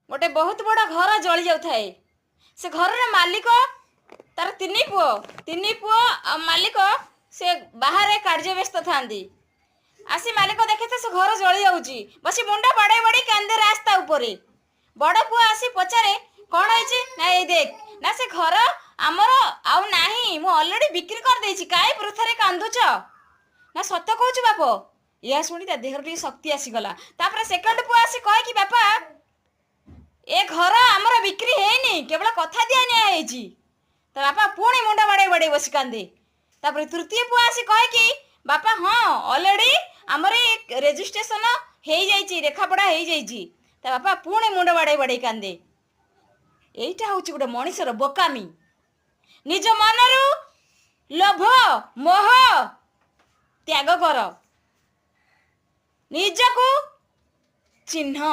गोटे बहुत बड़ा घर जली जाए से घर मालिक तार तीन पुओ मालिक से बाहर कार्य व्यस्त था आसी मालिक देखे तो से घर जली जाऊँगी बस मुंडा बड़े बड़े कांदे रास्ता उपरे बड़ पुओ आसी पचारे कौन है ना ये देख ना से घर आमर आउ नाही मु ऑलरेडी बिक्री कर देछि काई पृथरे कांदुच ना सत्य कहूँ बाप या शुणी ता देहर टी शक्ति आसीगला तापर सेकंड पुओ आसी कहे कि बापा ए घर आमर बिक्री हैनी केवल कथा दिया निया तो बापा पुणी मुंडा बड़े बड़े बस कांदे तापर तृतीय पुओ आसी कहे कि बापा हाँ ऑलरेडी आमर रेजिस्ट्रेशन हो जाइए रेखापड़ा हो जाइए ता बापा पुणी मुंड बड़े बड़े कांदे एटा हूँ गोटे मनीषर बोकामी निज मनरू लोभ मोह त्याग कर निजकू चिन्ह।